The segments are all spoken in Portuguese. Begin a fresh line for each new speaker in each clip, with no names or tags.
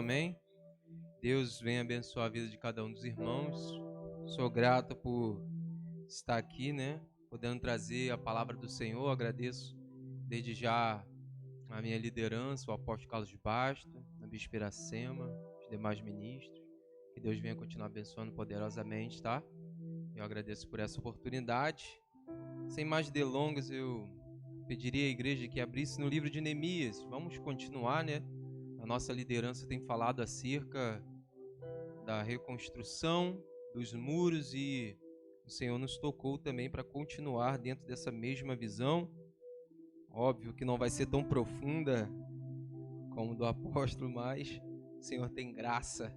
amém? Deus venha abençoar a vida de cada um dos irmãos. Sou grato por estar aqui, podendo trazer a palavra do Senhor. Agradeço desde já a minha liderança, o apóstolo Carlos de Basto, a bispa Iracema, os demais ministros. Que Deus venha continuar abençoando poderosamente, tá? Eu agradeço por essa oportunidade. Sem mais delongas, eu pediria à igreja que abrisse no livro de Neemias. Vamos continuar, A nossa liderança tem falado acerca da reconstrução dos muros e o Senhor nos tocou também para continuar dentro dessa mesma visão. Óbvio que não vai ser tão profunda como do apóstolo, mas o Senhor tem graça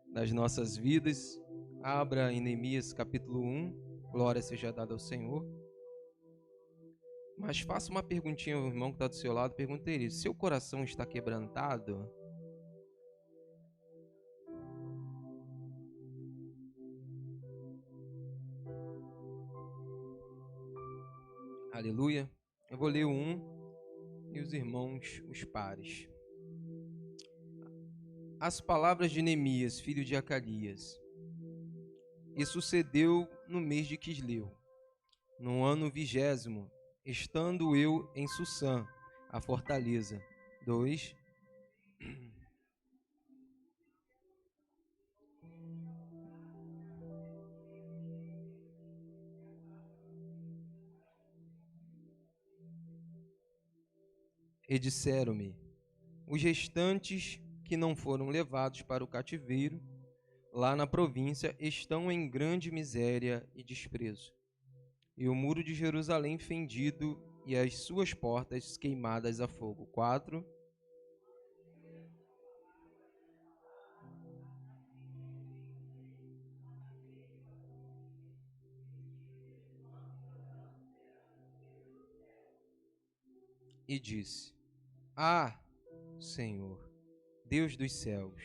nas nossas vidas. Abra em Neemias capítulo 1, glória seja dada ao Senhor. Mas faça uma perguntinha ao irmão que está do seu lado, pergunte a ele: seu coração está quebrantado? Aleluia. Eu vou ler o 1 e os irmãos os pares. As palavras de Neemias, filho de Acalias. E sucedeu no mês de Quisleu, no ano 20º, estando eu em Sussã, a fortaleza. 2. E disseram-me: os restantes que não foram levados para o cativeiro, lá na província, estão em grande miséria e desprezo. E o muro de Jerusalém fendido e as suas portas queimadas a fogo. 4. E disse: ah, Senhor, Deus dos céus,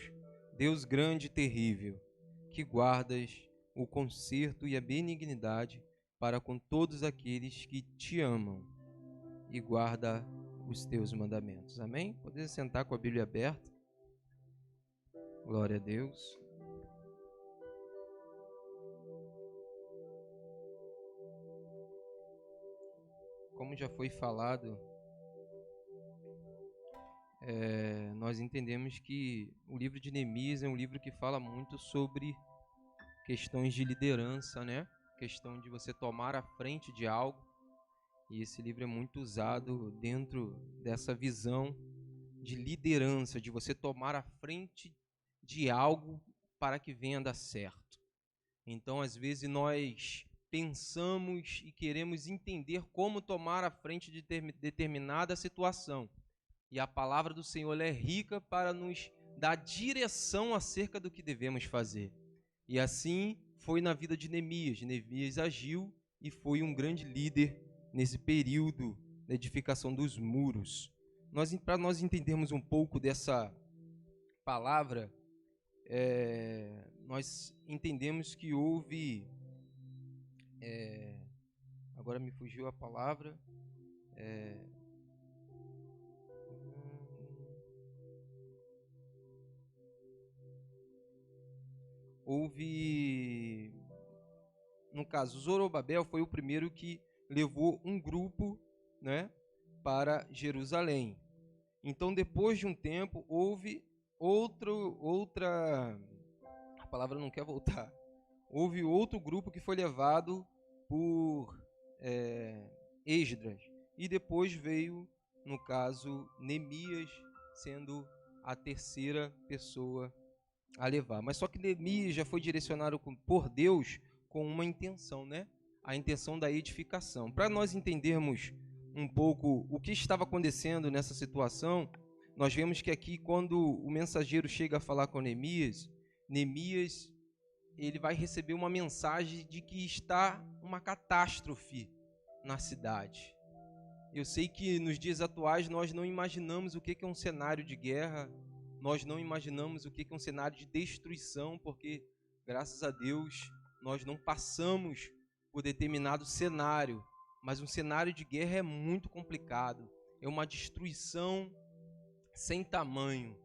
Deus grande e terrível, que guardas o conserto e a benignidade para com todos aqueles que te amam e guarda os teus mandamentos. Amém? Poder sentar com a Bíblia aberta. Glória a Deus. Como já foi falado, nós entendemos que o livro de Neemias é um livro que fala muito sobre questões de liderança, Questão de você tomar a frente de algo. E esse livro é muito usado dentro dessa visão de liderança, de você tomar a frente de algo para que venha a dar certo. Então, às vezes, nós pensamos e queremos entender como tomar a frente de determinada situação. E a palavra do Senhor é rica para nos dar direção acerca do que devemos fazer. E assim foi na vida de Neemias. Neemias agiu e foi um grande líder nesse período da edificação dos muros. Para nós entendermos um pouco dessa palavra, nós entendemos que houve... agora me fugiu a palavra... Houve, no caso, Zorobabel foi o primeiro que levou um grupo, para Jerusalém. Então, depois de um tempo, houve outra, a palavra não quer voltar, houve outro grupo que foi levado por Esdras. E depois veio, no caso, Neemias sendo a terceira pessoa a levar. Mas só que Neemias já foi direcionado por Deus com uma intenção, A intenção da edificação. Para nós entendermos um pouco o que estava acontecendo nessa situação, nós vemos que aqui, quando o mensageiro chega a falar com Neemias, ele vai receber uma mensagem de que está uma catástrofe na cidade. Eu sei que nos dias atuais nós não imaginamos o que é um cenário de guerra, nós não imaginamos o que é um cenário de destruição, porque, graças a Deus, nós não passamos por determinado cenário, mas um cenário de guerra é muito complicado, é uma destruição sem tamanho.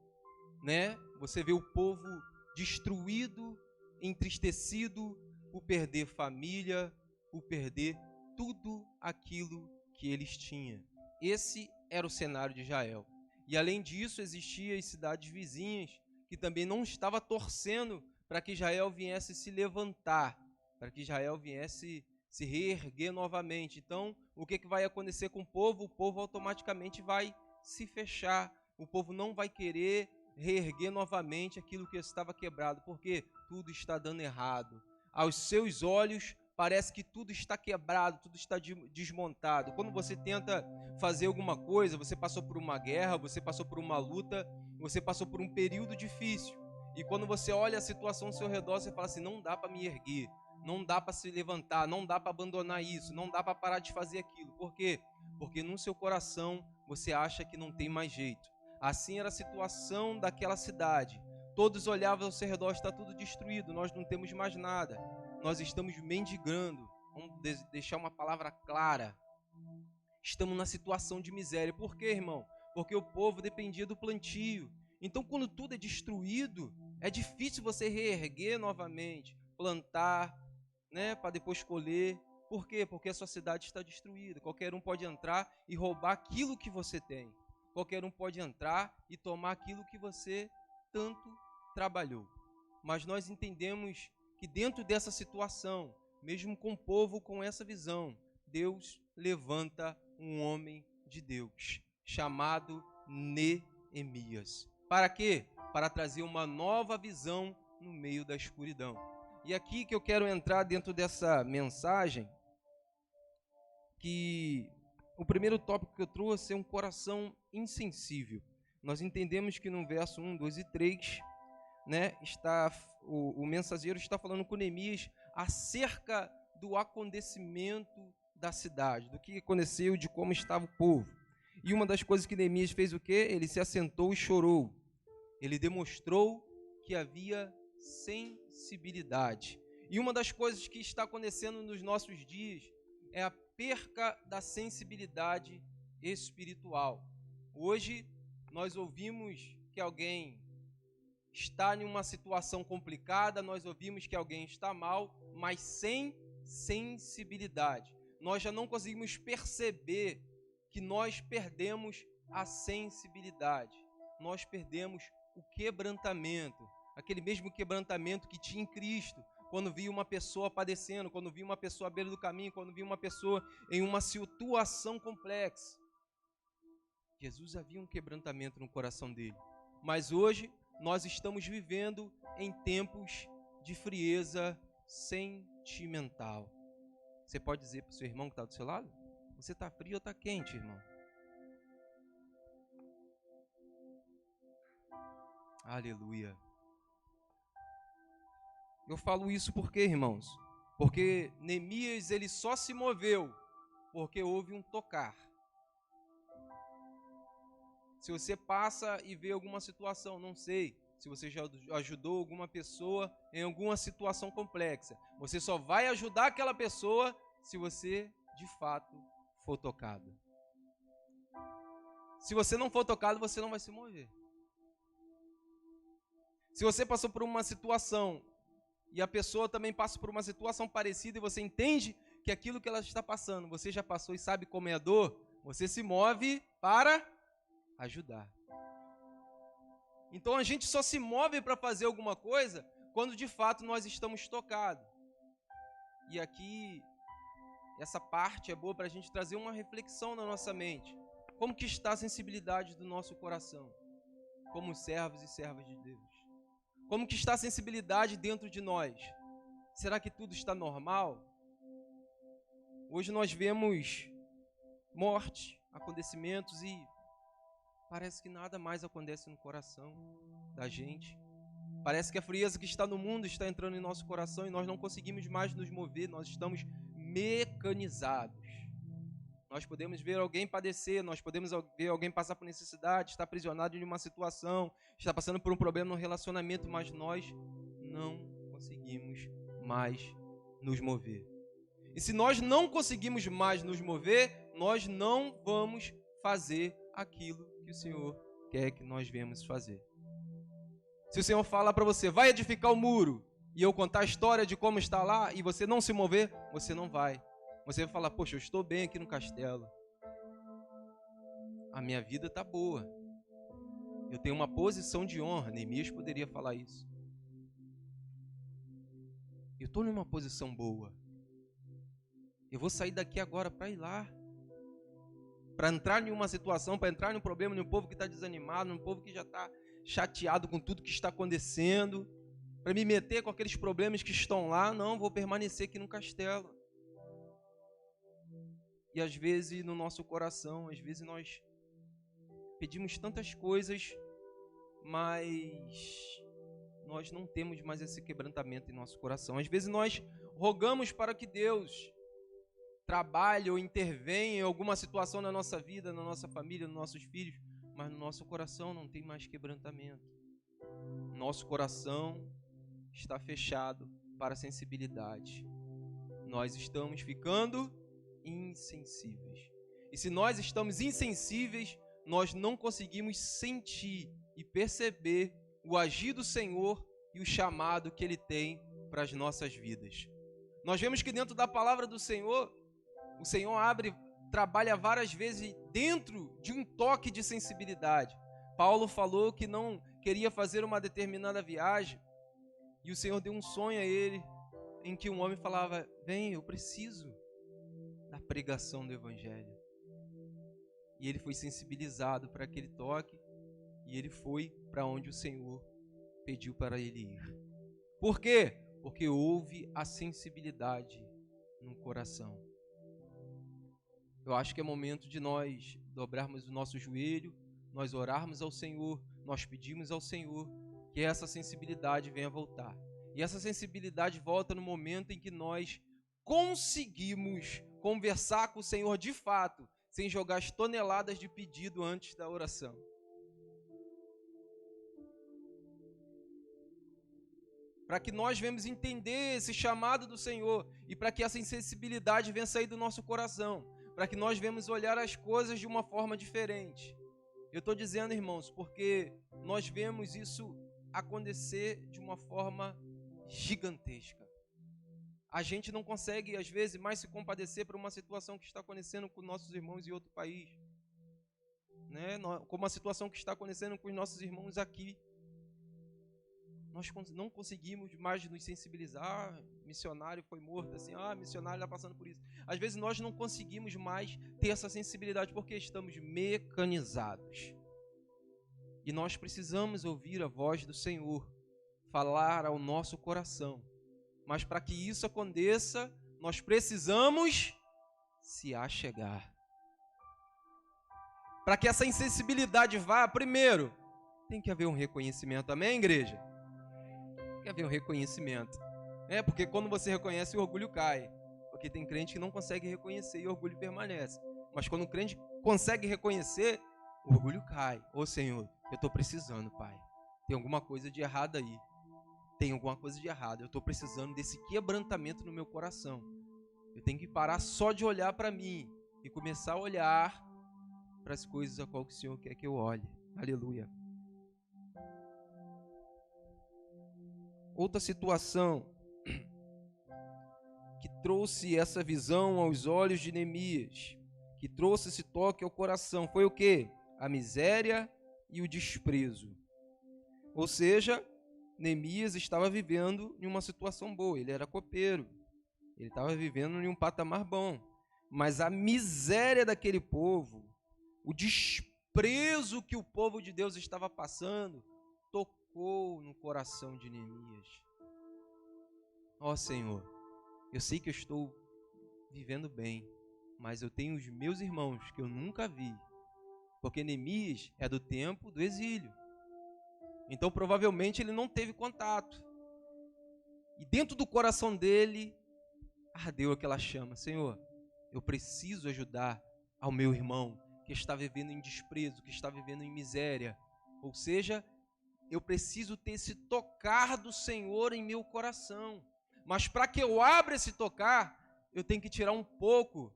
né? Você vê o povo destruído, entristecido por perder família, por perder tudo aquilo que eles tinham. Esse era o cenário de Israel. E além disso, existiam as cidades vizinhas que também não estavam torcendo para que Israel viesse se levantar, para que Israel viesse se reerguer novamente. Então, o que vai acontecer com o povo? O povo automaticamente vai se fechar. O povo não vai querer reerguer novamente aquilo que estava quebrado, porque tudo está dando errado. Aos seus olhos, parece que tudo está quebrado, tudo está desmontado. Quando você tenta fazer alguma coisa, você passou por uma guerra, você passou por uma luta, você passou por um período difícil. E quando você olha a situação ao seu redor, você fala assim, não dá para me erguer, não dá para se levantar, não dá para abandonar isso, não dá para parar de fazer aquilo. Por quê? Porque no seu coração você acha que não tem mais jeito. Assim era a situação daquela cidade. Todos olhavam ao seu redor, está tudo destruído, nós não temos mais nada. Nós estamos mendigando. Vamos deixar uma palavra clara. Estamos na situação de miséria. Por quê, irmão? Porque o povo dependia do plantio. Então, quando tudo é destruído, é difícil você reerguer novamente, plantar, né, para depois colher. Por quê? Porque a sua cidade está destruída. Qualquer um pode entrar e roubar aquilo que você tem. Qualquer um pode entrar e tomar aquilo que você tanto trabalhou. Mas nós entendemos que dentro dessa situação, mesmo com o povo com essa visão, Deus levanta um homem de Deus, chamado Neemias. Para quê? Para trazer uma nova visão no meio da escuridão. E aqui que eu quero entrar dentro dessa mensagem, que o primeiro tópico que eu trouxe é um coração insensível. Nós entendemos que no verso 1, 2 e 3, né, o mensageiro está falando com Neemias acerca do acontecimento da cidade, do que aconteceu, de como estava o povo. E uma das coisas que Neemias fez o quê? Ele se assentou e chorou. Ele demonstrou que havia sensibilidade. E uma das coisas que está acontecendo nos nossos dias é a perca da sensibilidade espiritual. Hoje nós ouvimos que alguém está em uma situação complicada, nós ouvimos que alguém está mal, mas sem sensibilidade. Nós já não conseguimos perceber que nós perdemos a sensibilidade. Nós perdemos o quebrantamento, aquele mesmo quebrantamento que tinha em Cristo, quando via uma pessoa padecendo, quando via uma pessoa à beira do caminho, quando via uma pessoa em uma situação complexa. Jesus havia um quebrantamento no coração dele. Mas hoje nós estamos vivendo em tempos de frieza sentimental. Você pode dizer para o seu irmão que está do seu lado? Você está frio ou está quente, irmão? Aleluia. Eu falo isso por quê, irmãos? Porque Neemias ele só se moveu porque houve um tocar. Se você passa e vê alguma situação, não sei, se você já ajudou alguma pessoa em alguma situação complexa, você só vai ajudar aquela pessoa se você, de fato, for tocado. Se você não for tocado, você não vai se mover. Se você passou por uma situação e a pessoa também passa por uma situação parecida e você entende que aquilo que ela está passando, você já passou e sabe como é a dor, você se move para ajudar. Então a gente só se move para fazer alguma coisa quando de fato nós estamos tocados. E aqui, essa parte é boa para a gente trazer uma reflexão na nossa mente. Como que está a sensibilidade do nosso coração? Como servos e servas de Deus. Como que está a sensibilidade dentro de nós? Será que tudo está normal? Hoje nós vemos morte, acontecimentos e parece que nada mais acontece no coração da gente. Parece que a frieza que está no mundo está entrando em nosso coração e nós não conseguimos mais nos mover, nós estamos mecanizados. Nós podemos ver alguém padecer, nós podemos ver alguém passar por necessidade, estar aprisionado em uma situação, estar passando por um problema no relacionamento, mas nós não conseguimos mais nos mover. E se nós não conseguimos mais nos mover, nós não vamos fazer aquilo que o Senhor quer que nós venhamos fazer. Se o Senhor falar para você, vai edificar o muro, e eu contar a história de como está lá, e você não se mover, você não vai. Você vai falar, poxa, eu estou bem aqui no castelo. A minha vida está boa. Eu tenho uma posição de honra. Neemias poderia falar isso. Eu estou numa posição boa. Eu vou sair daqui agora para ir lá. Para entrar em uma situação, para entrar em um problema, em um povo que está desanimado, num povo que já está chateado com tudo que está acontecendo. Para me meter com aqueles problemas que estão lá, não, vou permanecer aqui no castelo. E às vezes no nosso coração, às vezes nós pedimos tantas coisas, mas nós não temos mais esse quebrantamento em nosso coração. Às vezes nós rogamos para que Deus trabalhe ou intervenha em alguma situação na nossa vida, na nossa família, nos nossos filhos, mas no nosso coração não tem mais quebrantamento. Nosso coração está fechado para a sensibilidade. Nós estamos ficando insensíveis. E se nós estamos insensíveis, nós não conseguimos sentir e perceber o agir do Senhor e o chamado que Ele tem para as nossas vidas. Nós vemos que dentro da palavra do Senhor, o Senhor trabalha várias vezes dentro de um toque de sensibilidade. Paulo falou que não queria fazer uma determinada viagem, e o Senhor deu um sonho a ele, em que um homem falava, vem, eu preciso da pregação do Evangelho. E ele foi sensibilizado para aquele toque, e ele foi para onde o Senhor pediu para ele ir. Por quê? Porque houve a sensibilidade no coração. Eu acho que é momento de nós dobrarmos o nosso joelho, nós orarmos ao Senhor, nós pedimos ao Senhor que essa sensibilidade venha voltar. E essa sensibilidade volta no momento em que nós conseguimos conversar com o Senhor de fato, sem jogar as toneladas de pedido antes da oração. Para que nós venhamos entender esse chamado do Senhor e para que essa insensibilidade venha sair do nosso coração, para que nós venhamos olhar as coisas de uma forma diferente. Eu estou dizendo, irmãos, porque nós vemos isso acontecer de uma forma gigantesca. A gente não consegue, às vezes, mais se compadecer por uma situação que está acontecendo com nossos irmãos em outro país, né? Como a situação que está acontecendo com os nossos irmãos aqui. Nós não conseguimos mais nos sensibilizar. Missionário foi morto, assim, missionário está passando por isso. Às vezes nós não conseguimos mais ter essa sensibilidade porque estamos mecanizados. E nós precisamos ouvir a voz do Senhor, falar ao nosso coração. Mas para que isso aconteça, nós precisamos se achegar. Para que essa insensibilidade vá, primeiro, tem que haver um reconhecimento. Amém, igreja? Tem que haver um reconhecimento. Porque quando você reconhece, o orgulho cai. Porque tem crente que não consegue reconhecer e o orgulho permanece. Mas quando o crente consegue reconhecer, o orgulho cai. Ô Senhor, eu estou precisando, Pai. Tem alguma coisa de errado aí. Tem alguma coisa de errado. Eu estou precisando desse quebrantamento no meu coração. Eu tenho que parar só de olhar para mim e começar a olhar para as coisas a qual o Senhor quer que eu olhe. Aleluia. Outra situação que trouxe essa visão aos olhos de Neemias, que trouxe esse toque ao coração, foi o quê? A miséria e o desprezo. Ou seja, Neemias estava vivendo em uma situação boa, ele era copeiro, ele estava vivendo em um patamar bom, mas a miséria daquele povo, o desprezo que o povo de Deus estava passando, tocou no coração de Neemias. Ó Senhor, eu sei que eu estou vivendo bem, mas eu tenho os meus irmãos que eu nunca vi, porque Neemias é do tempo do exílio. Então provavelmente ele não teve contato. E dentro do coração dele ardeu aquela chama. Senhor, eu preciso ajudar ao meu irmão que está vivendo em desprezo, que está vivendo em miséria. Ou seja, eu preciso ter esse tocar do Senhor em meu coração. Mas para que eu abra esse tocar, eu tenho que tirar um pouco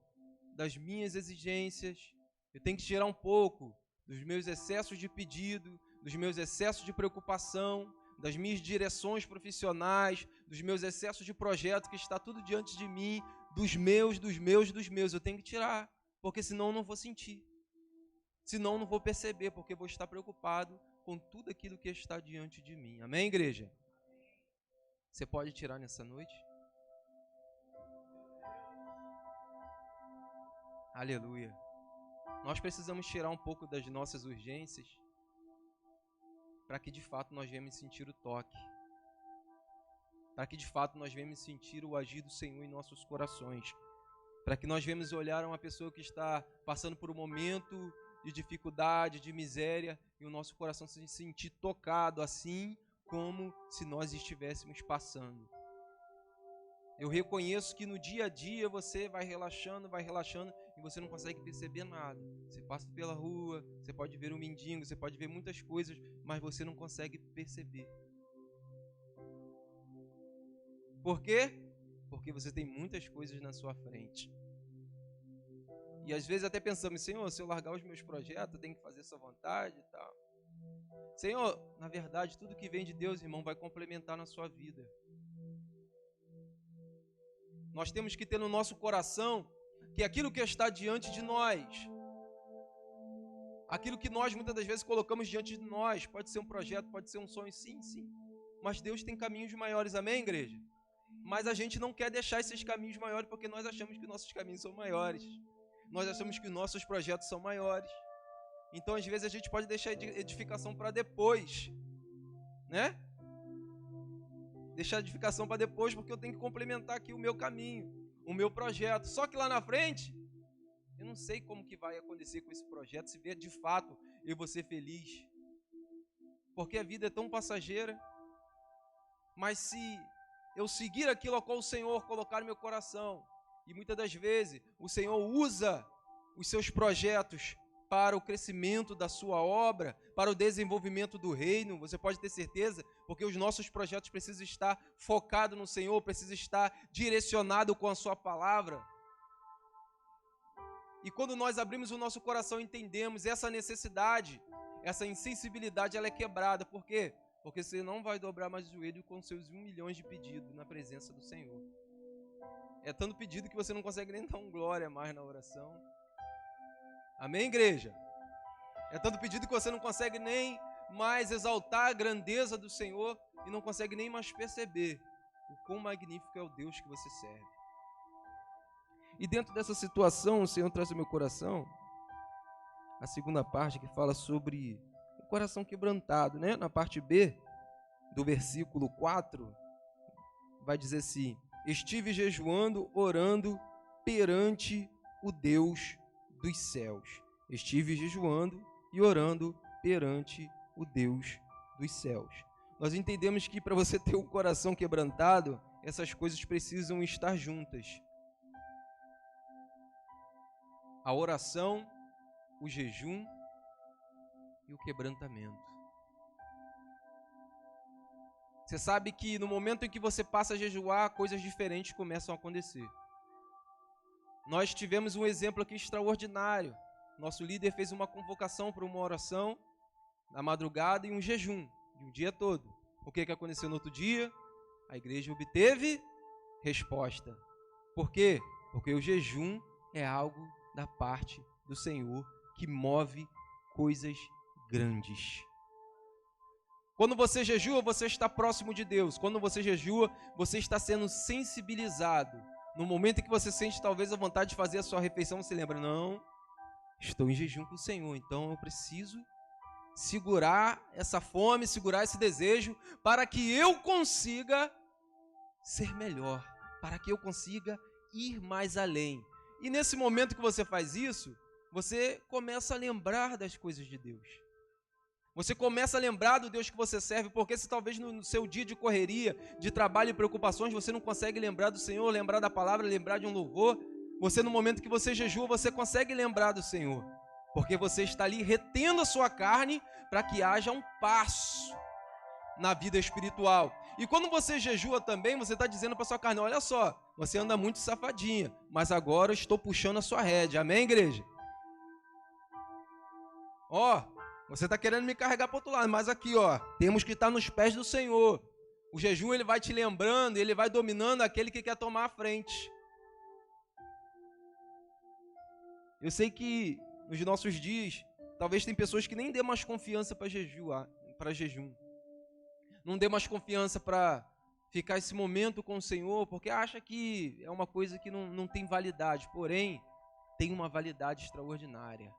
das minhas exigências, eu tenho que tirar um pouco dos meus excessos de pedido, dos meus excessos de preocupação, das minhas direções profissionais, dos meus excessos de projeto que está tudo diante de mim, dos meus. Eu tenho que tirar, porque senão eu não vou sentir. Senão eu não vou perceber, porque eu vou estar preocupado com tudo aquilo que está diante de mim. Amém, igreja? Você pode tirar nessa noite? Aleluia. Nós precisamos tirar um pouco das nossas urgências para que de fato nós venhamos sentir o toque. Para que de fato nós venhamos sentir o agir do Senhor em nossos corações. Para que nós venhamos olhar uma pessoa que está passando por um momento de dificuldade, de miséria, e o nosso coração se sentir tocado assim como se nós estivéssemos passando. Eu reconheço que no dia a dia você vai relaxando e você não consegue perceber nada. Você passa pela rua, você pode ver um mendigo, você pode ver muitas coisas, mas você não consegue perceber. Por quê? Porque você tem muitas coisas na sua frente. E às vezes até pensamos, Senhor, se eu largar os meus projetos, eu tenho que fazer essa vontade e tal. Senhor, na verdade, tudo que vem de Deus, irmão, vai complementar na sua vida. Nós temos que ter no nosso coração que aquilo que está diante de nós, aquilo que nós muitas das vezes colocamos diante de nós, pode ser um projeto, pode ser um sonho, sim, mas Deus tem caminhos maiores, amém, igreja? Mas a gente não quer deixar esses caminhos maiores porque nós achamos que nossos caminhos são maiores, nós achamos que nossos projetos são maiores. Então às vezes a gente pode deixar a edificação para depois, né? Deixar a edificação para depois, porque eu tenho que complementar aqui o meu caminho, o meu projeto. Só que lá na frente, eu não sei como que vai acontecer com esse projeto, se vier de fato eu vou ser feliz. Porque a vida é tão passageira. Mas se eu seguir aquilo ao qual o Senhor colocar no meu coração, e muitas das vezes o Senhor usa os seus projetos para o crescimento da sua obra, para o desenvolvimento do reino, você pode ter certeza, porque os nossos projetos precisam estar focados no Senhor, precisam estar direcionados com a sua palavra. E quando nós abrimos o nosso coração e entendemos essa necessidade, essa insensibilidade, ela é quebrada. Por quê? Porque você não vai dobrar mais o joelho com seus 1 milhão de pedidos na presença do Senhor. É tanto pedido que você não consegue nem dar um glória mais na oração. Amém, igreja? É tanto pedido que você não consegue nem mais exaltar a grandeza do Senhor e não consegue nem mais perceber o quão magnífico é o Deus que você serve. E dentro dessa situação, o Senhor traz ao meu coração a segunda parte que fala sobre o coração quebrantado, né? Na parte B do versículo 4, vai dizer assim: estive jejuando, orando perante o Deus dos céus. Estive jejuando e orando perante o Deus dos céus. Nós entendemos que para você ter um coração quebrantado, essas coisas precisam estar juntas. A oração, o jejum e o quebrantamento. Você sabe que no momento em que você passa a jejuar, coisas diferentes começam a acontecer. Nós tivemos um exemplo aqui extraordinário. Nosso líder fez uma convocação para uma oração na madrugada e um jejum de um dia todo. O que aconteceu no outro dia? A igreja obteve resposta. Por quê? Porque o jejum é algo da parte do Senhor que move coisas grandes. Quando você jejua, você está próximo de Deus. Quando você jejua, você está sendo sensibilizado. No momento em que você sente talvez a vontade de fazer a sua refeição, você lembra, não, estou em jejum com o Senhor, então eu preciso segurar essa fome, segurar esse desejo, para que eu consiga ser melhor, para que eu consiga ir mais além. E nesse momento que você faz isso, você começa a lembrar das coisas de Deus. Você começa a lembrar do Deus que você serve, porque se talvez no seu dia de correria, de trabalho e preocupações, você não consegue lembrar do Senhor, lembrar da palavra, lembrar de um louvor, você no momento que você jejua, você consegue lembrar do Senhor, porque você está ali retendo a sua carne para que haja um passo na vida espiritual. E quando você jejua também, você está dizendo para sua carne, olha só, você anda muito safadinha, mas agora eu estou puxando a sua rédea, amém, igreja? Ó, Você está querendo me carregar para outro lado, mas aqui, ó, temos que estar nos pés do Senhor. O jejum, ele vai te lembrando, ele vai dominando aquele que quer tomar a frente. Eu sei que nos nossos dias, talvez tem pessoas que nem dê mais confiança para jejum. Não dê mais confiança para ficar esse momento com o Senhor, porque acha que é uma coisa que não tem validade. Porém, tem uma validade extraordinária.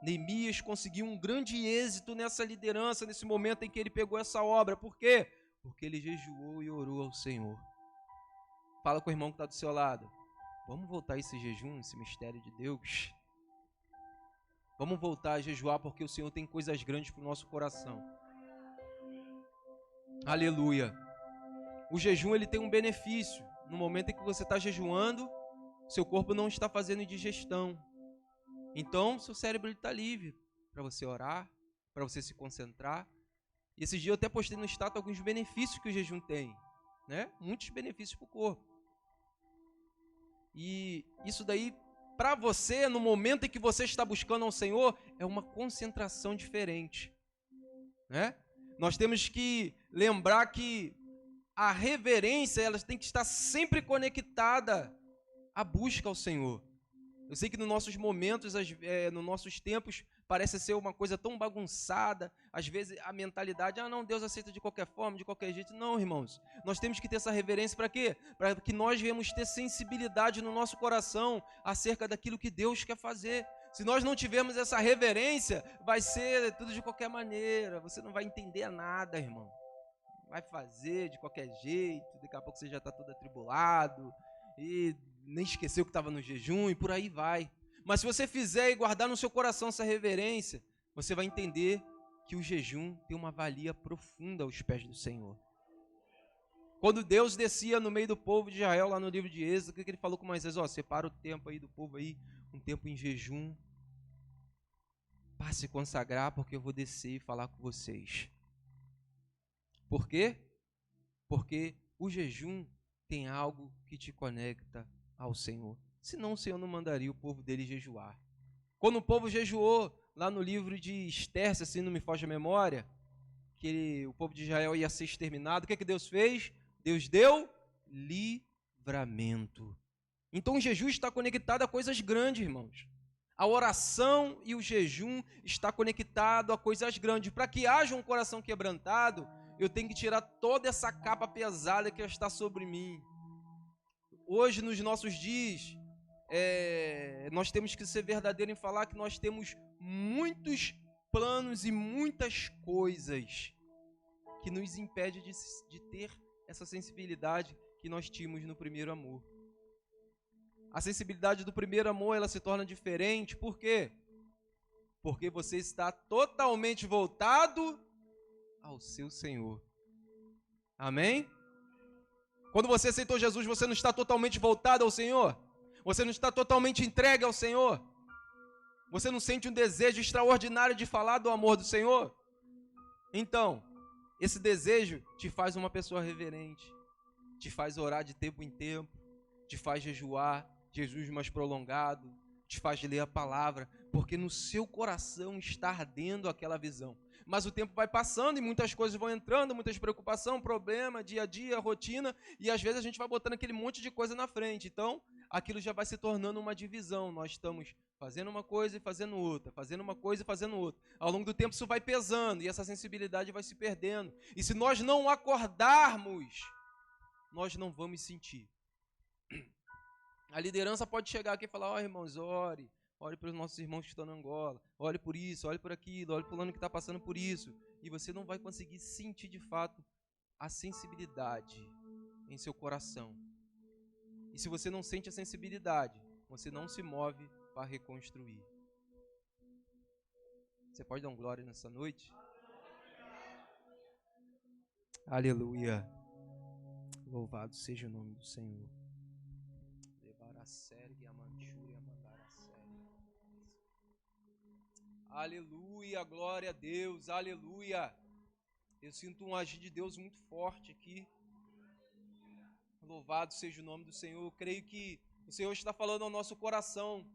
Neemias conseguiu um grande êxito nessa liderança, nesse momento em que ele pegou essa obra. Por quê? Porque ele jejuou e orou ao Senhor. Fala com o irmão que está do seu lado. Vamos voltar a esse jejum, esse mistério de Deus. Vamos voltar a jejuar, porque o Senhor tem coisas grandes para o nosso coração. Aleluia. O jejum, ele tem um benefício. No momento em que você está jejuando, seu corpo não está fazendo indigestão. Então, seu cérebro está livre para você orar, para você se concentrar. E esse dia eu até postei no status alguns benefícios que o jejum tem, né? Muitos benefícios para o corpo. E isso daí, para você, no momento em que você está buscando ao Senhor, é uma concentração diferente, né? Nós temos que lembrar que a reverência, ela tem que estar sempre conectada à busca ao Senhor. Eu sei que nos nossos momentos, nos nossos tempos, parece ser uma coisa tão bagunçada. Às vezes a mentalidade, não, Deus aceita de qualquer forma, de qualquer jeito. Não, irmãos. Nós temos que ter essa reverência para quê? Para que nós venhamos ter sensibilidade no nosso coração acerca daquilo que Deus quer fazer. Se nós não tivermos essa reverência, vai ser tudo de qualquer maneira. Você não vai entender nada, irmão. Vai fazer de qualquer jeito. Daqui a pouco você já está todo atribulado. E nem esqueceu que estava no jejum e por aí vai. Mas se você fizer e guardar no seu coração essa reverência, você vai entender que o jejum tem uma valia profunda aos pés do Senhor. Quando Deus descia no meio do povo de Israel, lá no livro de Êxodo, o que ele falou com Moisés? Separa o tempo aí do povo aí, um tempo em jejum, para se consagrar, porque eu vou descer e falar com vocês. Por quê? Porque o jejum tem algo que te conecta ao Senhor. Senão o Senhor não mandaria o povo dele jejuar. Quando o povo jejuou, lá no livro de Esther, se assim não me foge a memória, que o povo de Israel ia ser exterminado, o que Deus fez? Deus deu livramento. Então o jejum está conectado a coisas grandes, irmãos. A oração e o jejum está conectado a coisas grandes. Para que haja um coração quebrantado, eu tenho que tirar toda essa capa pesada que está sobre mim. Hoje, nos nossos dias, nós temos que ser verdadeiros em falar que nós temos muitos planos e muitas coisas que nos impedem de ter essa sensibilidade que nós tínhamos no primeiro amor. A sensibilidade do primeiro amor, ela se torna diferente, por quê? Porque você está totalmente voltado ao seu Senhor. Amém? Quando você aceitou Jesus, você não está totalmente voltado ao Senhor? Você não está totalmente entregue ao Senhor? Você não sente um desejo extraordinário de falar do amor do Senhor? Então, esse desejo te faz uma pessoa reverente, te faz orar de tempo em tempo, te faz jejuar, Jesus mais prolongado, te faz ler a palavra, porque no seu coração está ardendo aquela visão. Mas o tempo vai passando e muitas coisas vão entrando, muitas preocupações, problema, dia a dia, rotina, e às vezes a gente vai botando aquele monte de coisa na frente. Então, aquilo já vai se tornando uma divisão. Nós estamos fazendo uma coisa e fazendo outra, fazendo uma coisa e fazendo outra. Ao longo do tempo isso vai pesando e essa sensibilidade vai se perdendo. E se nós não acordarmos, nós não vamos sentir. A liderança pode chegar aqui e falar, irmãos, ore para os nossos irmãos que estão na Angola, ore por isso, ore por aquilo, ore por o ano que está passando por isso. E você não vai conseguir sentir de fato a sensibilidade em seu coração. E se você não sente a sensibilidade, você não se move para reconstruir. Você pode dar um glória nessa noite? Aleluia. Louvado seja o nome do Senhor. Aleluia, glória a Deus, aleluia. Eu sinto um agir de Deus muito forte aqui. Louvado seja o nome do Senhor. Eu creio que o Senhor está falando ao nosso coração.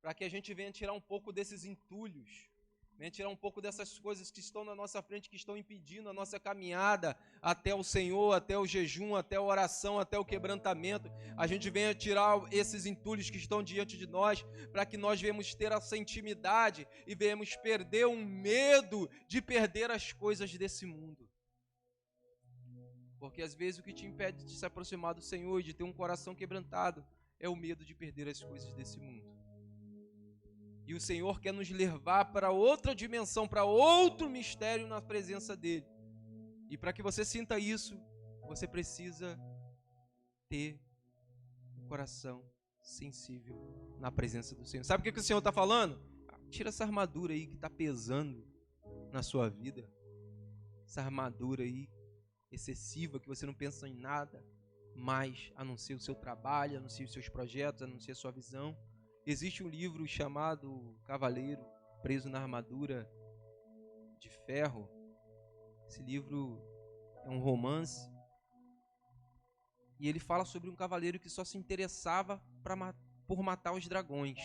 para que a gente venha tirar um pouco desses entulhos, venha tirar um pouco dessas coisas que estão na nossa frente, que estão impedindo a nossa caminhada até o Senhor, até o jejum, até a oração, até o quebrantamento. A gente venha tirar esses entulhos que estão diante de nós, para que nós venhamos ter essa intimidade e venhamos perder um medo de perder as coisas desse mundo. Porque às vezes o que te impede de se aproximar do Senhor e de ter um coração quebrantado é o medo de perder as coisas desse mundo. E o Senhor quer nos levar para outra dimensão, para outro mistério na presença dEle. E para que você sinta isso, você precisa ter um coração sensível na presença do Senhor. Sabe o que o Senhor está falando? Tira essa armadura aí que está pesando na sua vida. Essa armadura aí excessiva, que você não pensa em nada mais, a não ser o seu trabalho, a não ser os seus projetos, a não ser a sua visão. Existe um livro chamado Cavaleiro Preso na Armadura de Ferro. Esse livro é um romance e ele fala sobre um cavaleiro que só se interessava por matar os dragões.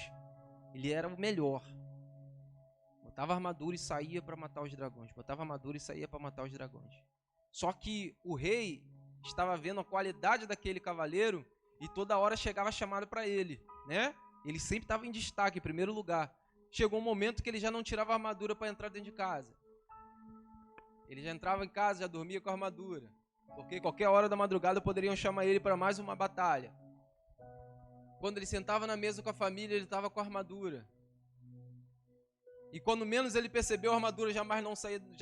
Ele era o melhor. Botava armadura e saía para matar os dragões. Botava armadura e saía para matar os dragões. Só que o rei estava vendo a qualidade daquele cavaleiro e toda hora chegava chamado para ele, né? Ele sempre estava em destaque, em primeiro lugar. Chegou um momento que ele já não tirava a armadura para entrar dentro de casa. Ele já entrava em casa, já dormia com a armadura. Porque qualquer hora da madrugada poderiam chamar ele para mais uma batalha. Quando ele sentava na mesa com a família, ele estava com a armadura. E quando menos ele percebeu, a armadura já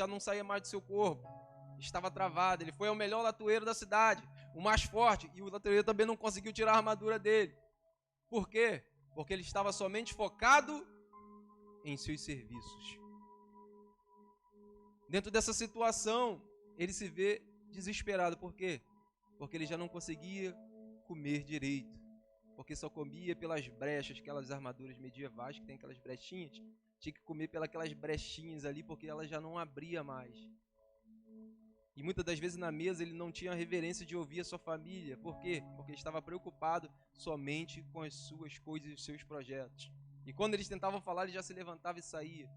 não saía mais do seu corpo. Estava travado. Ele foi ao melhor latoeiro da cidade, o mais forte, e o latoeiro também não conseguiu tirar a armadura dele. Por quê? Porque ele estava somente focado em seus serviços. Dentro dessa situação, ele se vê desesperado. Por quê? Porque ele já não conseguia comer direito. Porque só comia pelas brechas, aquelas armaduras medievais que tem aquelas brechinhas. Tinha que comer pelas brechinhas ali, porque ela já não abria mais. E muitas das vezes na mesa ele não tinha a reverência de ouvir a sua família. Por quê? Porque ele estava preocupado somente com as suas coisas e os seus projetos. E quando eles tentavam falar, ele já se levantava e saía.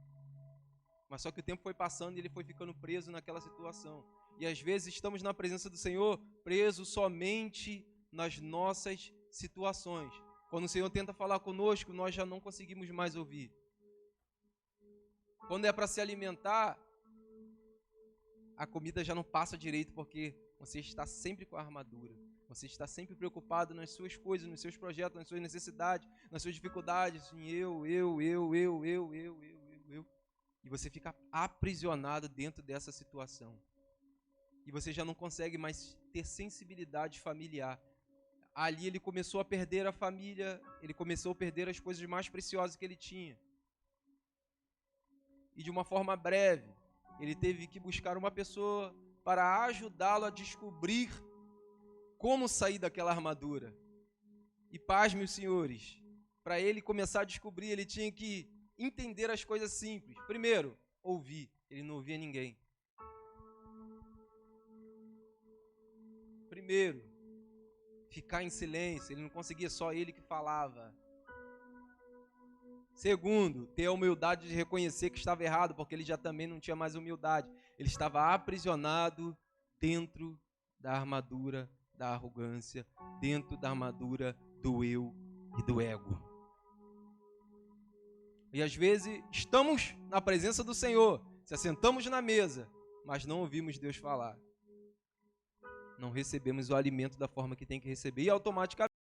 Mas só que o tempo foi passando e ele foi ficando preso naquela situação. E às vezes estamos na presença do Senhor presos somente nas nossas situações. Quando o Senhor tenta falar conosco, nós já não conseguimos mais ouvir. Quando é para se alimentar, a comida já não passa direito, porque você está sempre com a armadura. Você está sempre preocupado nas suas coisas, nos seus projetos, nas suas necessidades, nas suas dificuldades. Em eu. E você fica aprisionado dentro dessa situação. E você já não consegue mais ter sensibilidade familiar. Ali ele começou a perder a família, ele começou a perder as coisas mais preciosas que ele tinha. E de uma forma breve, ele teve que buscar uma pessoa para ajudá-lo a descobrir como sair daquela armadura. E pasme os senhores, para ele começar a descobrir, ele tinha que entender as coisas simples. Primeiro, ouvir. Ele não ouvia ninguém. Primeiro, ficar em silêncio. Ele não conseguia, só ele que falava. Segundo, ter a humildade de reconhecer que estava errado, porque ele já também não tinha mais humildade. Ele estava aprisionado dentro da armadura da arrogância, dentro da armadura do eu e do ego. E às vezes estamos na presença do Senhor, se assentamos na mesa, mas não ouvimos Deus falar. Não recebemos o alimento da forma que tem que receber e automaticamente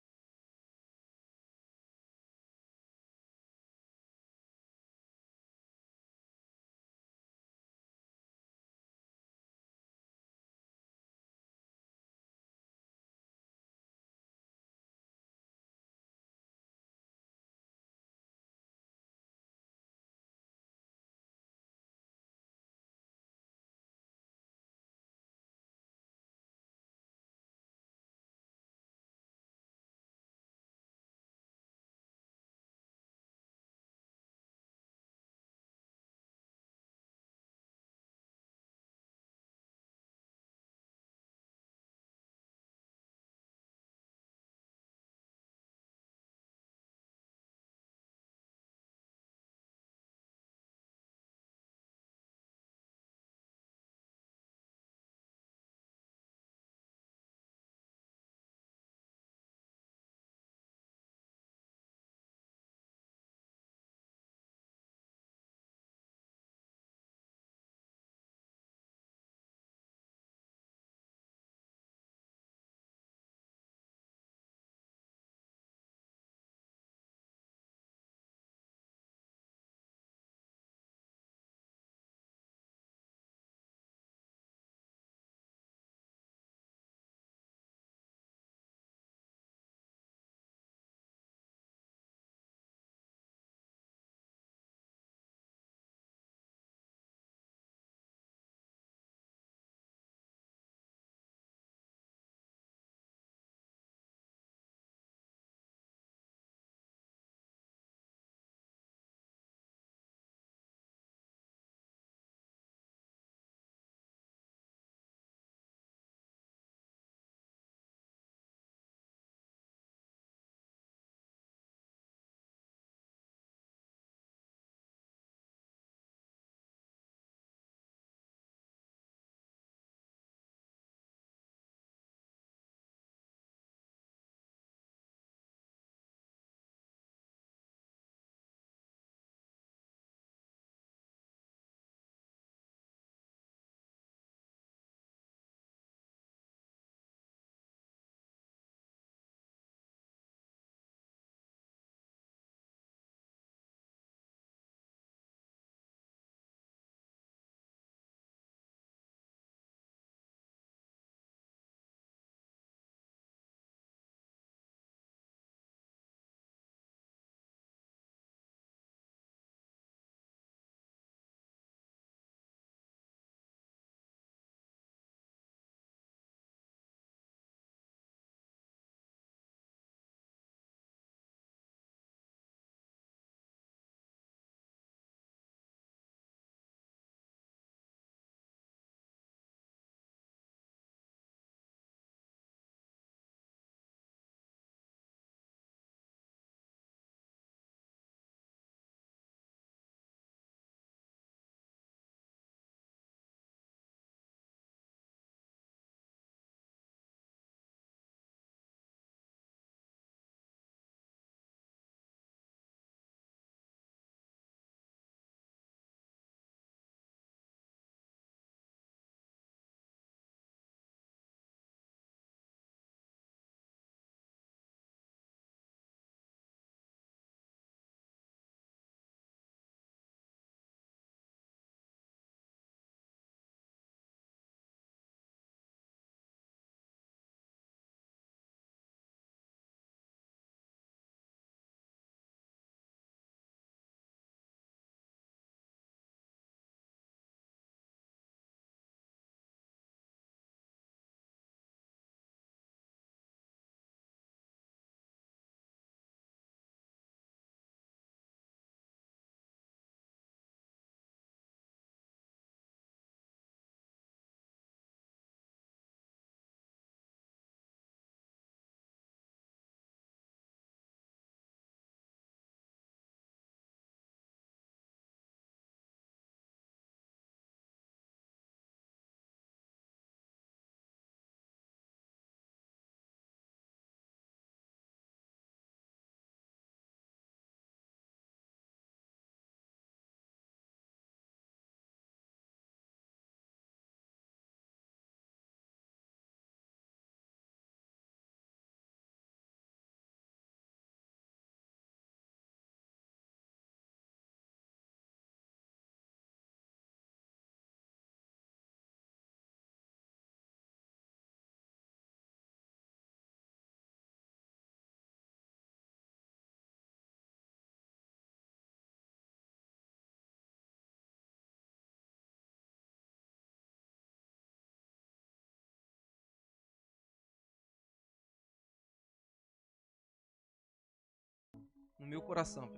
no meu coração.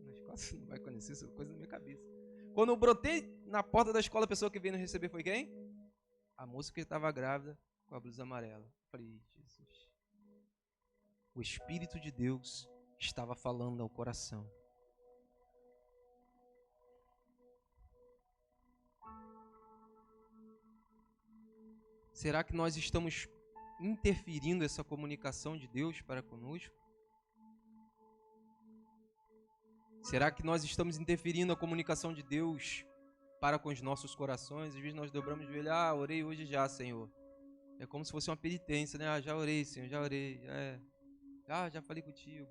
Na escola você não vai conhecer, isso é coisa na minha cabeça. Quando eu brotei na porta da escola, a pessoa que veio nos receber foi quem? A moça que estava grávida com a blusa amarela. Eu falei, Jesus. O Espírito de Deus estava falando ao coração. Será que nós estamos interferindo essa comunicação de Deus para conosco? Será que nós estamos interferindo a comunicação de Deus para com os nossos corações? Às vezes nós dobramos o joelho, orei hoje já, Senhor. É como se fosse uma penitência, né? Já orei, Senhor, já orei. Já falei contigo.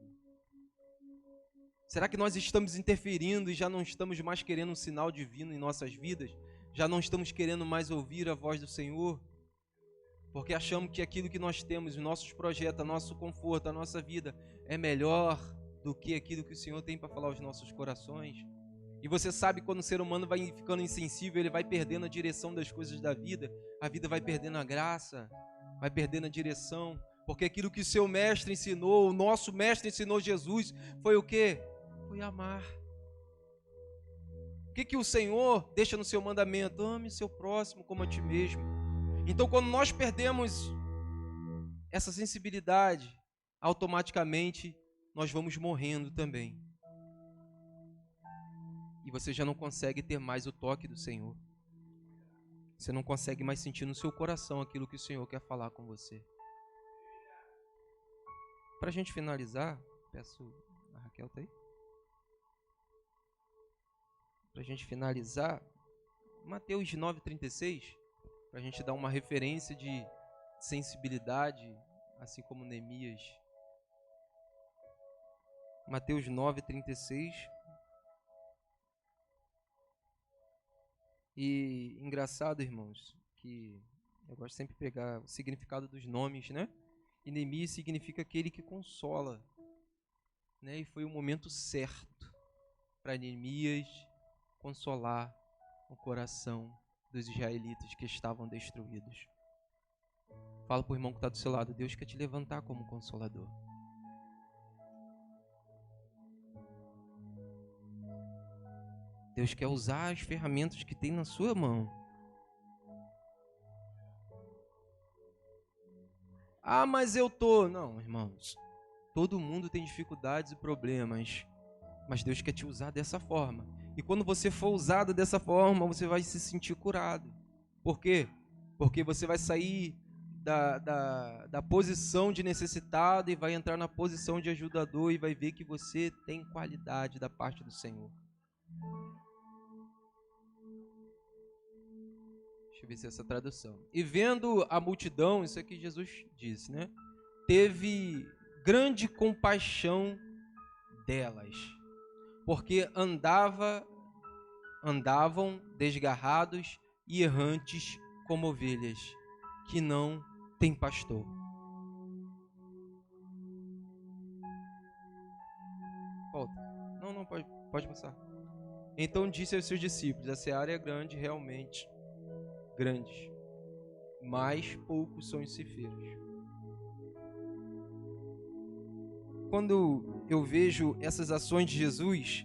Será que nós estamos interferindo e já não estamos mais querendo um sinal divino em nossas vidas? Já não estamos querendo mais ouvir a voz do Senhor? Porque achamos que aquilo que nós temos, os nossos projetos, o nosso conforto, a nossa vida é melhor do que aquilo que o Senhor tem para falar aos nossos corações. E você sabe quando o ser humano vai ficando insensível, ele vai perdendo a direção das coisas da vida, a vida vai perdendo a graça, vai perdendo a direção, porque aquilo que o seu mestre ensinou, o nosso mestre ensinou Jesus, foi o quê? Foi amar. O que o Senhor deixa no seu mandamento? Ame seu próximo como a ti mesmo. Então, quando nós perdemos essa sensibilidade, automaticamente nós vamos morrendo também. E você já não consegue ter mais o toque do Senhor. Você não consegue mais sentir no seu coração aquilo que o Senhor quer falar com você. Para a gente finalizar, peço a Raquel, tá aí? Para a gente finalizar, Mateus 9,36, para a gente dar uma referência de sensibilidade, assim como Neemias. Mateus 9,36. E engraçado, irmãos, que eu gosto sempre de pegar o significado dos nomes, né? E Neemias significa aquele que consola, né? E foi o momento certo para Neemias consolar o coração dos israelitas que estavam destruídos. Fala para o irmão que está do seu lado, Deus quer te levantar como consolador. Deus quer usar as ferramentas que tem na sua mão. Mas eu tô... Não, irmãos. Todo mundo tem dificuldades e problemas. Mas Deus quer te usar dessa forma. E quando você for usado dessa forma, você vai se sentir curado. Por quê? Porque você vai sair da posição de necessitado e vai entrar na posição de ajudador e vai ver que você tem qualidade da parte do Senhor. Deixa eu ver se é essa tradução. E vendo a multidão, isso aqui Jesus disse, né? Teve grande compaixão delas, porque andavam desgarrados e errantes como ovelhas, que não têm pastor. Volta. Não, pode passar. Então disse aos seus discípulos, a seara é grande, realmente grande, mas poucos são os ceifeiros. Quando eu vejo essas ações de Jesus,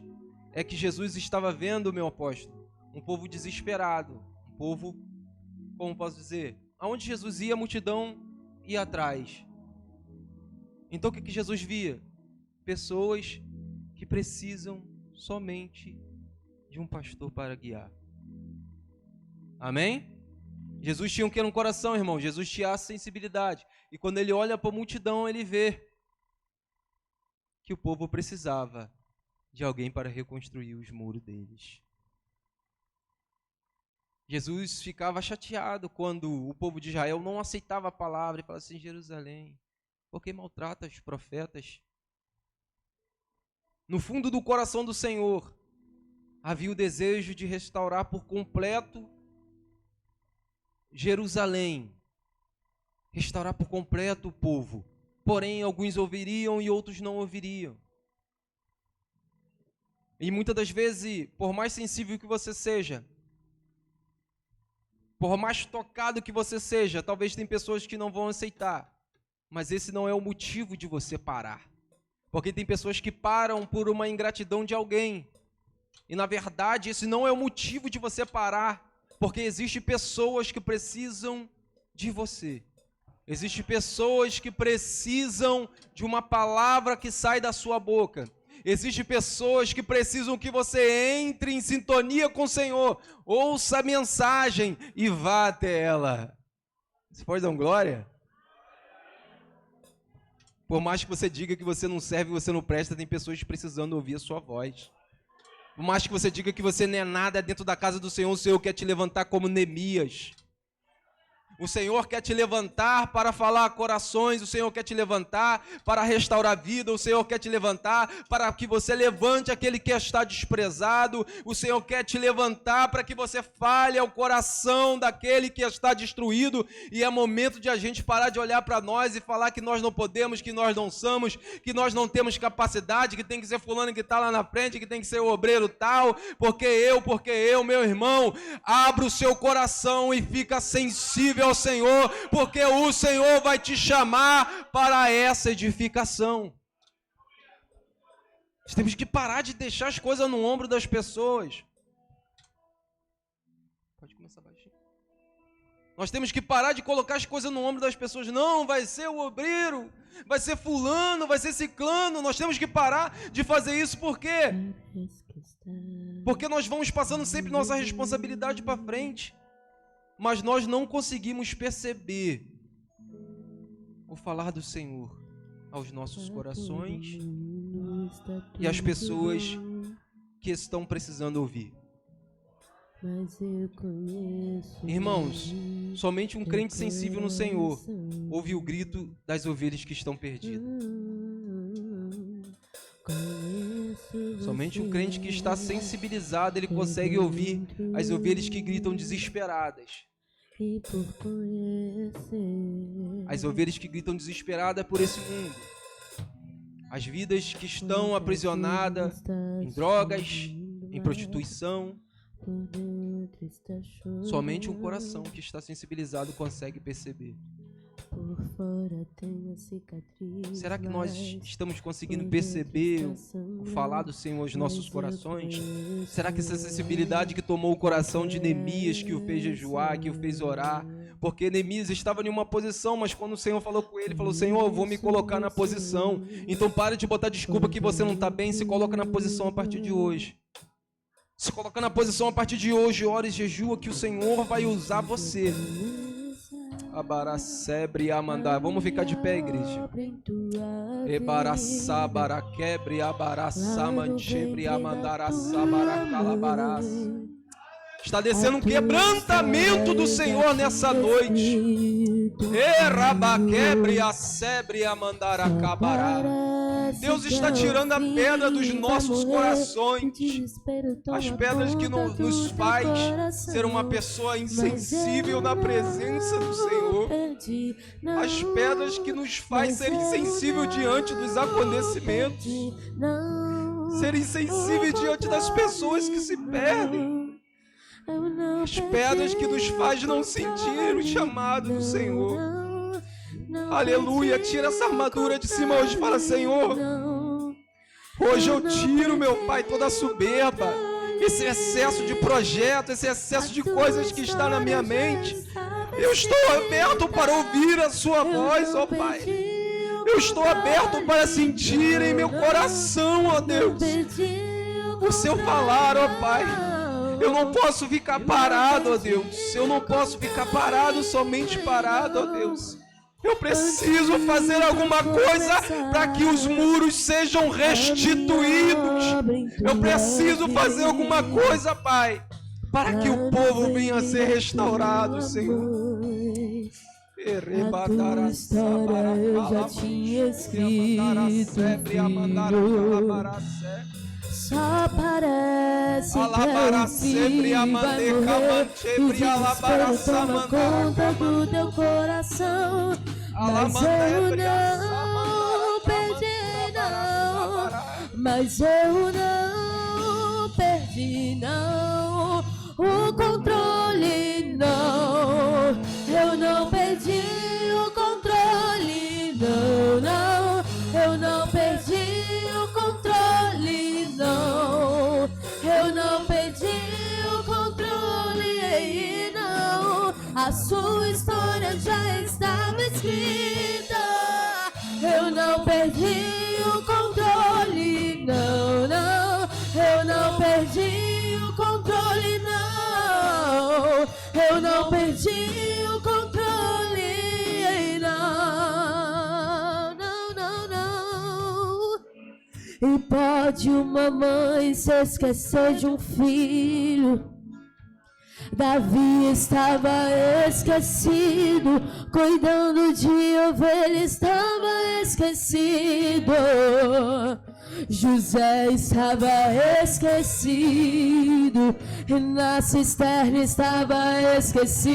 é que Jesus estava vendo, meu apóstolo, um povo desesperado, um povo, como posso dizer, aonde Jesus ia, a multidão ia atrás. Então o que Jesus via? Pessoas que precisam somente de um pastor para guiar. Amém? Jesus tinha o que no coração, irmão? Jesus tinha a sensibilidade. E quando ele olha para a multidão, ele vê que o povo precisava de alguém para reconstruir os muros deles. Jesus ficava chateado quando o povo de Israel não aceitava a palavra e falava assim, Jerusalém, por que maltrata os profetas? No fundo do coração do Senhor, havia o desejo de restaurar por completo Jerusalém, restaurar por completo o povo. Porém, alguns ouviriam e outros não ouviriam. E muitas das vezes, por mais sensível que você seja, por mais tocado que você seja, talvez tem pessoas que não vão aceitar. Mas esse não é o motivo de você parar. Porque tem pessoas que param por uma ingratidão de alguém. E na verdade esse não é o motivo de você parar. Porque existem pessoas que precisam de você. Existem pessoas que precisam de uma palavra que sai da sua boca. Existem pessoas que precisam que você entre em sintonia com o Senhor. Ouça a mensagem e vá até ela. Você pode dar um glória? Por mais que você diga que você não serve, você não presta, tem pessoas precisando ouvir a sua voz. Por mais que você diga que você não é nada dentro da casa do Senhor, o Senhor quer te levantar como Neemias. O Senhor quer te levantar para falar corações, o Senhor quer te levantar para restaurar a vida, o Senhor quer te levantar para que você levante aquele que está desprezado, o Senhor quer te levantar para que você fale ao coração daquele que está destruído, e é momento de a gente parar de olhar para nós e falar que nós não podemos, que nós não somos, que nós não temos capacidade, que tem que ser fulano que está lá na frente, que tem que ser o obreiro tal, porque eu, meu irmão, abra o seu coração e fica sensível ao Senhor, porque o Senhor vai te chamar para essa edificação. Nós temos que parar de deixar as coisas no ombro das pessoas. Pode começar baixinho. Nós temos que parar de colocar as coisas no ombro das pessoas. Não, vai ser o obreiro, vai ser fulano, vai ser ciclano. Nós temos que parar de fazer isso. Por quê? Porque nós vamos passando sempre nossa responsabilidade para frente. Mas nós não conseguimos perceber o falar do Senhor aos nossos corações e às pessoas que estão precisando ouvir. Irmãos, somente um crente sensível no Senhor ouve o grito das ovelhas que estão perdidas. Somente um crente que está sensibilizado, ele consegue ouvir as ovelhas que gritam desesperadas. As ovelhas que gritam desesperadas por esse mundo. As vidas que estão aprisionadas em drogas, em prostituição. Somente um coração que está sensibilizado consegue perceber. Será que nós estamos conseguindo perceber o falar do Senhor aos nossos corações? Será que essa sensibilidade que tomou o coração de Neemias, que o fez jejuar, que o fez orar? Porque Neemias estava em uma posição, mas quando o Senhor falou com ele, falou: Senhor, eu vou me colocar na posição. Então pare de botar desculpa que você não está bem, se coloca na posição a partir de hoje. Se coloca na posição a partir de hoje, ora e jejua, que o Senhor vai usar você. Abaracebre amandar. Vamos ficar de pé, igreja. Ebaraçabara quebre abaraçamanchebre amandaraçabara calabarás. Está descendo um quebrantamento do Senhor nessa noite. Erabaquebre acebre amandaracabará. Deus está tirando a pedra dos nossos corações, as pedras que nos faz ser uma pessoa insensível na presença do Senhor, as pedras que nos faz ser insensível diante dos acontecimentos, ser insensível diante das pessoas que se perdem, as pedras que nos faz não sentir o chamado do Senhor. Aleluia, tira essa armadura de cima hoje, fala: Senhor, hoje eu tiro, meu Pai, toda a soberba, esse excesso de projeto, esse excesso de coisas que está na minha mente. Eu estou aberto para ouvir a sua voz, ó Pai. Eu estou aberto para sentir em meu coração, ó Deus, o seu falar, ó Pai. Eu não posso ficar parado, ó Deus. Eu não posso ficar parado, somente parado, ó Deus. Eu preciso fazer alguma coisa para que os muros sejam restituídos. Eu preciso fazer alguma coisa, Pai, para que o povo venha a ser restaurado, Senhor.
A tua história eu já tinha escrito. Só parece que é impossível morrer. O desespero toma conta do teu coração. Mas eu não perdi, não. Mas eu não perdi, não. O controle, não. Eu não perdi o controle, não, não. Eu não perdi A sua história já estava escrita. Eu não perdi o controle, não, não. Eu não perdi o controle, não. Eu não perdi o controle, não, não, não, não. E pode uma mãe se esquecer de um filho. Davi estava esquecido, cuidando de ovelha, estava esquecido. José estava esquecido, e na cisterna estava esquecido.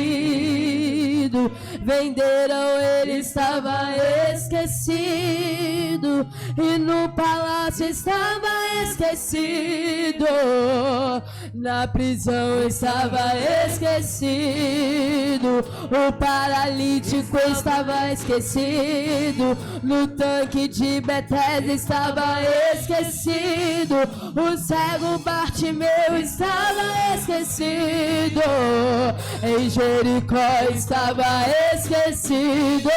Venderam, ele estava esquecido, e no palácio estava esquecido. Na prisão estava esquecido, o paralítico estava esquecido, no tanque de Betesda estava esquecido, o cego Bartimeu estava esquecido, em Jericó estava esquecido,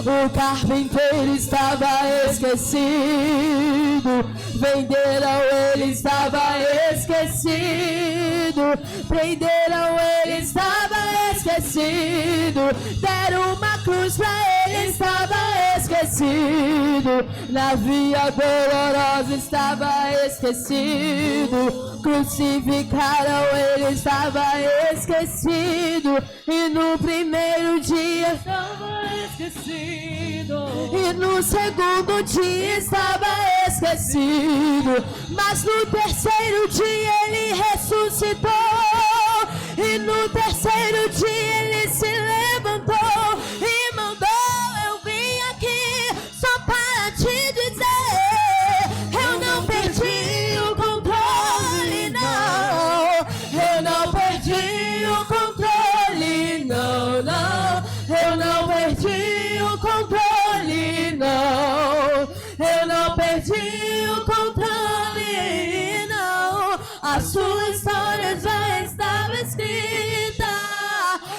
o carpinteiro estava esquecido, venderam, ele estava esquecido, prenderam, ele estava esquecido, deram uma cruz pra ele, estava esquecido, na via dolorosa estava esquecido, crucificaram, ele estava esquecido, e no primeiro dia estava esquecido, e no segundo dia estava esquecido, mas no terceiro dia ele ressuscitou, e no terceiro dia ele se levantou e mandou. Eu vim aqui só para te dizer, eu não perdi o controle, não. Eu não perdi o controle, não, não. Eu não perdi o controle, não. Eu não perdi o controle, não. A sua história já estava escrita.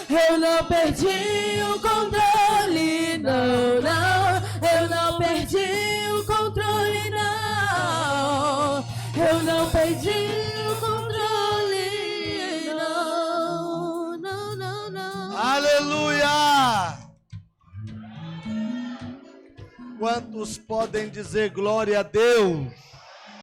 Eu não perdi o controle, não, não. Eu não perdi o controle, não. Eu não perdi o controle, não, não, não, não.
Aleluia! Quantos podem dizer glória a Deus?